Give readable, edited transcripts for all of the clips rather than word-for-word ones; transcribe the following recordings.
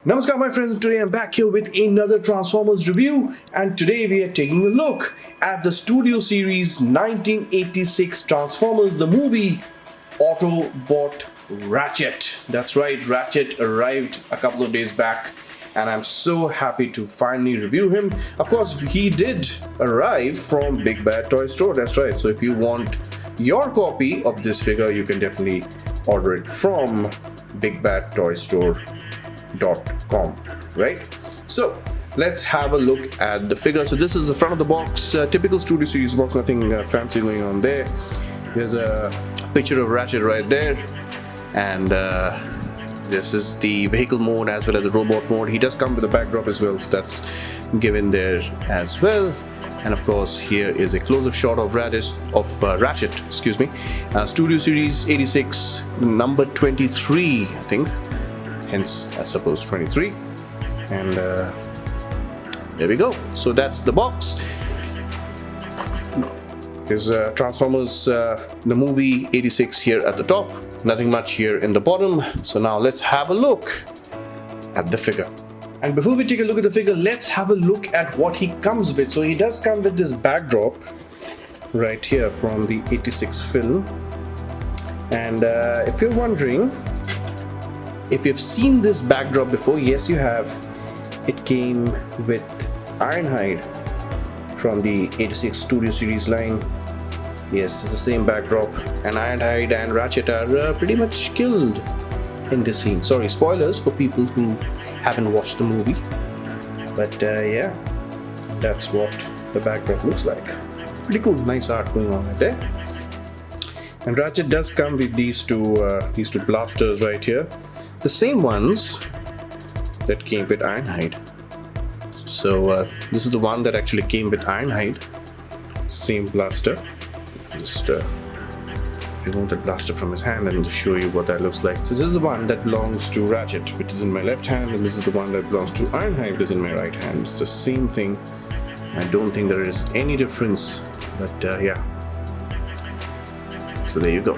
Namaskar my friends, today I'm back here with another Transformers review, and today we are taking a look at the Studio Series 1986 Transformers the movie Autobot Ratchet. That's right, Ratchet arrived a couple of days back and I'm so happy to finally review him. Of course, he did arrive from Big Bad Toy Store, that's right. So if you want your copy of this figure, you can definitely order it from bigbadtoystore.com, right? So let's have a look at the figure. So this is the front of the box, typical Studio Series box, nothing fancy going on there. There's a picture of Ratchet right there, and this is the vehicle mode as well as the robot mode. He does come with a backdrop as well, so that's given there as well. And of course, here is a close-up shot of Ratchet, Studio Series 86, number 23, I think. Hence, I suppose 23. And there we go. So that's the box. There's Transformers, the movie 86 here at the top. Nothing much here in the bottom. So now let's have a look at the figure. And before we take a look at the figure, let's have a look at what he comes with. So he does come with this backdrop right here from the 86 film. And if you're wondering if you've seen this backdrop before, yes you have. It came with Ironhide from the 86 Studio Series line. Yes, it's the same backdrop, and Ironhide and Ratchet are pretty much killed in this scene. Sorry, spoilers for people who haven't watched the movie. But yeah, that's what the backdrop looks like. Pretty cool, nice art going on right there. And Ratchet does come with these two blasters right here, the same ones that came with Ironhide. So this is the one that actually came with Ironhide, same blaster. Just remove the blaster from his hand and show you what that looks like. So this is the one that belongs to Ratchet, which is in my left hand, and this is the one that belongs to Ironhide, which is in my right hand. It's the same thing. I don't think there is any difference, but yeah. So there you go.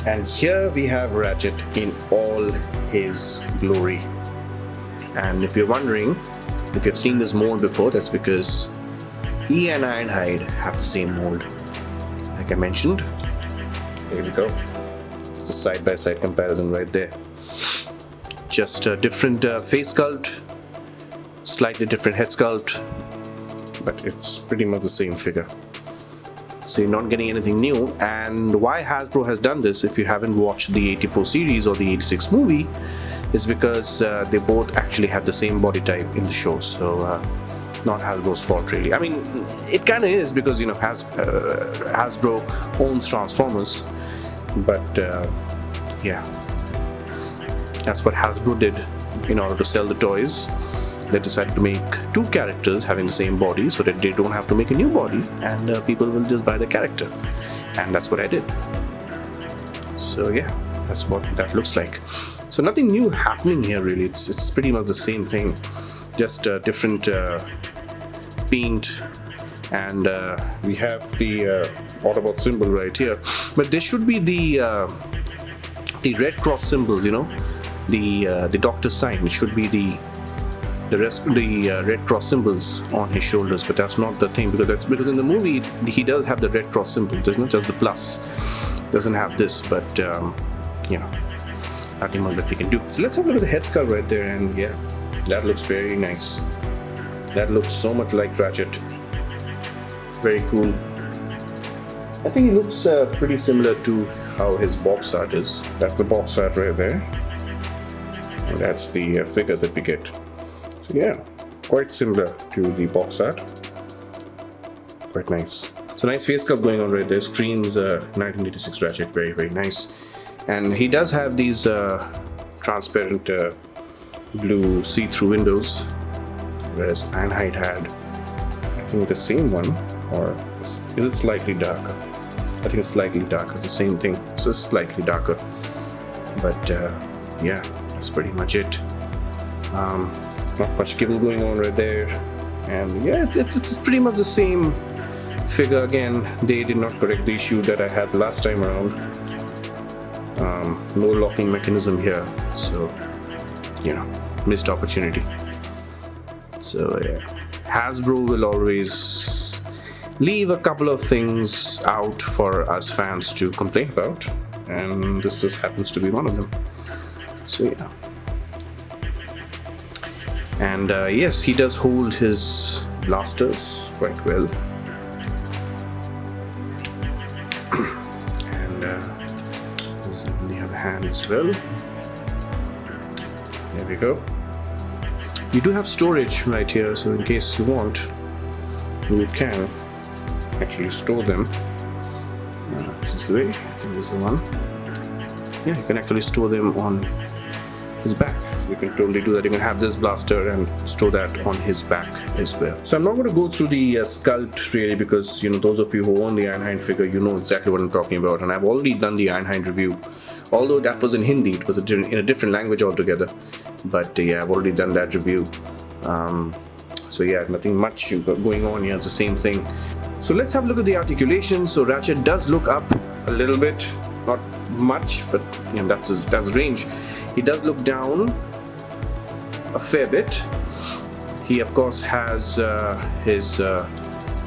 And here we have Ratchet in all his glory. And if you're wondering if you've seen this mold before, that's because he and Ironhide have the same mold. Like I mentioned, there we go. It's a side-by-side comparison right there. Just a different face sculpt, slightly different head sculpt, but it's pretty much the same figure. So you're not getting anything new. And why Hasbro has done this, if you haven't watched the 84 series or the 86 movie, is because they both actually have the same body type in the show. So not Hasbro's fault really. I mean, it kind of is, because you know Hasbro owns Transformers, but yeah, that's what Hasbro did in order to sell the toys. They decided to make two characters having the same body so that they don't have to make a new body, and people will just buy the character. And that's what I did. So yeah, that's what that looks like. So nothing new happening here really. It's pretty much the same thing, just different paint, and we have the Autobot symbol right here. But there should be the red cross symbols, you know, the doctor's sign. It should be the red cross symbols on his shoulders, but that's not the thing, because in the movie he does have the red cross symbol. There's not just the plus. Doesn't have this, but you know, nothing much that we can do. So let's have a look at the head sculpt right there, and yeah, that looks very nice. That looks so much like Ratchet. Very cool. I think it looks pretty similar to how his box art is. That's the box art right there, and that's the figure that we get. So yeah, quite similar to the box art. Quite nice. So nice face sculpt going on right there. Screens 1986 Ratchet, very very nice. And he does have these transparent blue see-through windows, whereas Ironhide had, I think, the same one, or is it slightly darker? I think it's slightly darker, the same thing, so it's slightly darker. But yeah, that's pretty much it. Not much gibble going on right there, and yeah, it's pretty much the same figure again. They did not correct the issue that I had last time around. No locking mechanism here, so you know, missed opportunity. So yeah, Hasbro will always leave a couple of things out for us fans to complain about, and this just happens to be one of them. So yeah. And yes, he does hold his blasters quite well. And there's on the other hand as well. There we go. You do have storage right here, so in case you want, you can actually store them. This is the way. I think this is the one. Yeah, you can actually store them on his back. So you can totally do that. You can have this blaster and store that on his back as well. So I'm not going to go through the Sculpt really, because those of you who own the Ironhide figure, you know exactly what I'm talking about, and I've already done the Ironhide review. Although that was in Hindi, it was in a different language altogether. But yeah, I've already done that review. So yeah, nothing much going on here. It's the same thing. So let's have a look at the articulation. So Ratchet does look up a little bit, not much, but that's his range. He does look down a fair bit. He of course has his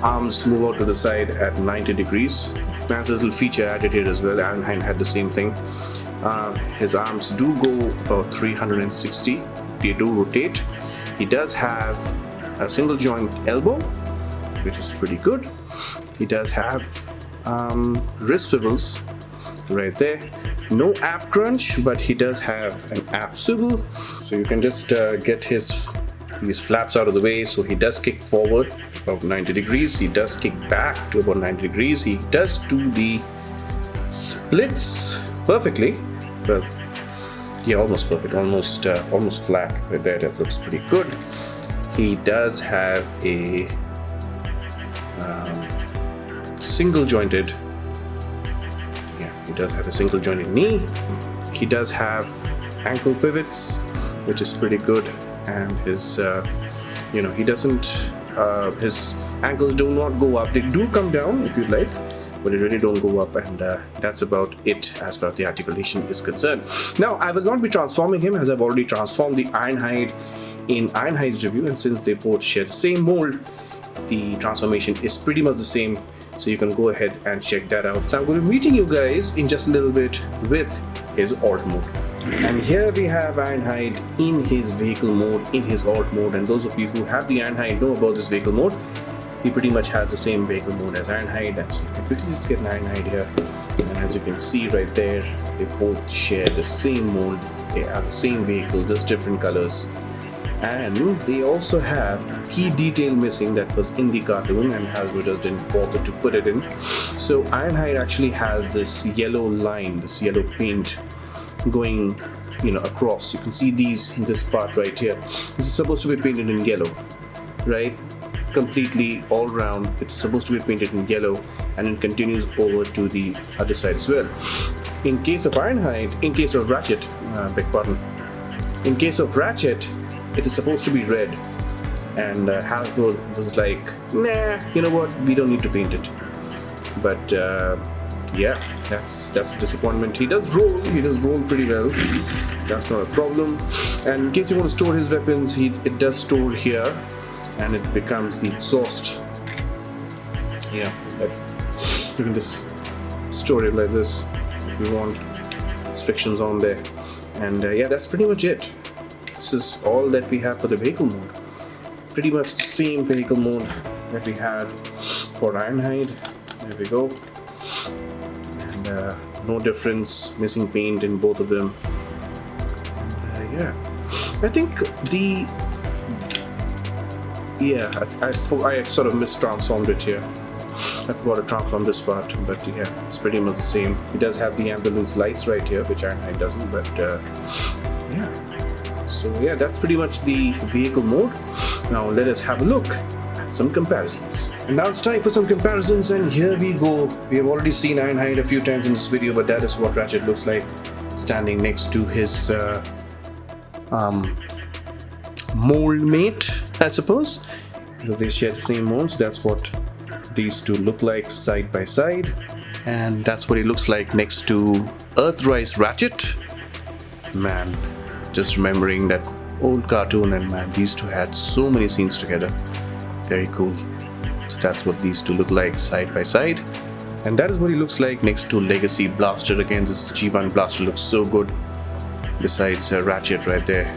arms move out to the side at 90 degrees. That's a little feature added here as well. Ironhide had the same thing. His arms do go about 360. They do rotate. He does have a single joint elbow, which is pretty good. He does have wrist swivels right there. No ab crunch, but he does have an ab swivel. So you can just get these flaps out of the way. So he does kick forward about 90 degrees. He does kick back to about 90 degrees. He does do the splits perfectly. Well, yeah, almost perfect, almost flat right there. That looks pretty good. He does have a single jointed. Yeah, he does have a single jointed knee. He does have ankle pivots, which is pretty good. And his, he doesn't. His ankles do not go up. They do come down if you'd like, but they really don't go up, and that's about it as far as the articulation is concerned. Now, I will not be transforming him, as I've already transformed the Ironhide in Ironhide's review, and since they both share the same mold, the transformation is pretty much the same, so you can go ahead and check that out. So I'm going to be meeting you guys in just a little bit with his alt mode. And here we have Ironhide in his vehicle mode, in his alt mode, and those of you who have the Ironhide know about this vehicle mode. He pretty much has the same vehicle mode as Ironhide, and so you can quickly just get an Ironhide here. And as you can see right there, they both share the same mold. They are the same vehicle, just different colors. And they also have key detail missing that was in the cartoon, and Hasbro just didn't bother to put it in. So Ironhide actually has this yellow line, this yellow paint going across. You can see this part right here. This is supposed to be painted in yellow, right? Completely all round. It's supposed to be painted in yellow, and it continues over to the other side as well. In case of Ironhide, in case of Ratchet, beg pardon. In case of Ratchet, it is supposed to be red, and Hasbro was like, nah, you know what, we don't need to paint it. But yeah, that's a disappointment. He does roll pretty well. That's not a problem. And in case you want to store his weapons, it does store here, and it becomes the exhaust. Yeah, you can just store it like this if you want. Restrictions on there, and yeah, that's pretty much it. This is all that we have for the vehicle mode. Pretty much the same vehicle mode that we had for Ironhide. There we go. And no difference, missing paint in both of them. And, yeah, I think I sort of mistransformed it here. I forgot to transform this part, but yeah, it's pretty much the same. It does have the ambulance lights right here, which Ironhide doesn't, but yeah. So yeah, that's pretty much the vehicle mode. Now let us have a look at some comparisons. And now it's time for some comparisons, and here we go. We have already seen Ironhide a few times in this video, but that is what Ratchet looks like standing next to his mold mate, I suppose, because they share the same mold. So that's what these two look like side by side, and that's what it looks like next to Earthrise Ratchet. Man, just remembering that old cartoon, and man, these two had so many scenes together. Very cool. So that's what these two look like side by side. And that is what he looks like next to Legacy Blaster. Again, this G1 Blaster looks so good. Besides Ratchet right there.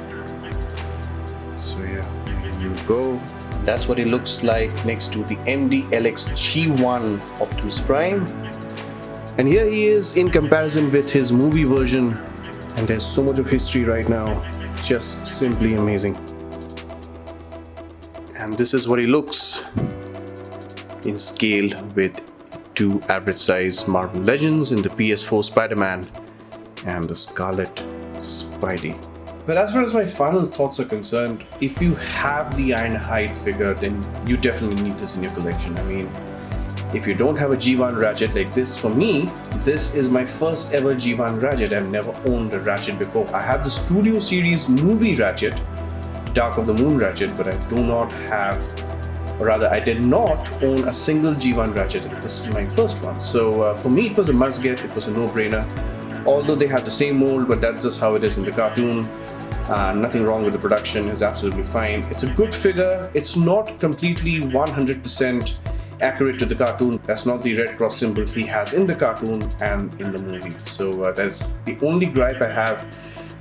So yeah, there you go. That's what he looks like next to the MD-LX G1 Optimus Prime. And here he is in comparison with his movie version. And there's so much of history right now. Just simply amazing. And this is what he looks in scale with two average size Marvel Legends in the PS4 Spider-Man and the Scarlet Spidey. But as far as my final thoughts are concerned, if you have the Ironhide figure, then you definitely need this in your collection. I mean, if you don't have a G1 Ratchet like this, for me, this is my first ever G1 Ratchet. I've never owned a Ratchet before. I have the Studio Series movie Ratchet, Dark of the Moon Ratchet, but I do not have, or rather I did not own a single G1 Ratchet. This is my first one. So for me, it was a must get, it was a no-brainer. Although they have the same mold, but that's just how it is in the cartoon. Nothing wrong with the production, it's absolutely fine. It's a good figure. It's not completely 100% accurate to the cartoon. That's not the red cross symbol he has in the cartoon and in the movie. So that's the only gripe I have.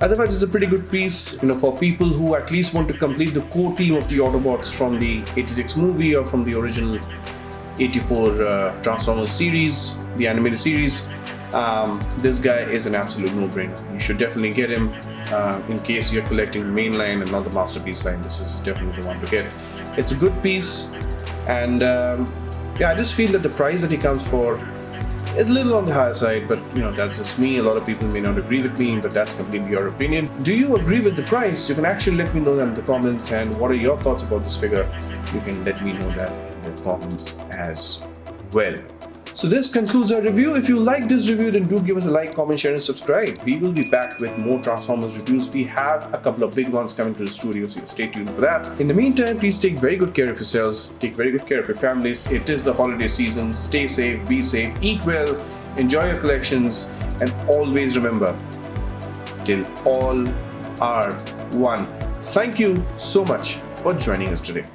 Otherwise, it's a pretty good piece, for people who at least want to complete the core team of the Autobots from the 86 movie or from the original 84 Transformers series, the animated series. This guy is an absolute no-brainer. You should definitely get him in case you're collecting the main line and not the Masterpiece line. This is definitely the one to get. It's a good piece, and yeah, I just feel that the price that he comes for is a little on the higher side, but that's just me. A lot of people may not agree with me, but that's completely your opinion. Do you agree with the price? You can actually let me know that in the comments, and what are your thoughts about this figure? You can let me know that in the comments as well. So this concludes our review. If you like this review, then do give us a like, comment, share and subscribe. We will be back with more Transformers reviews. We have a couple of big ones coming to the studio, so stay tuned for that. In the meantime, please take very good care of yourselves. Take very good care of your families. It is the holiday season. Stay safe, be safe, eat well, enjoy your collections, and always remember, till all are one. Thank you so much for joining us today.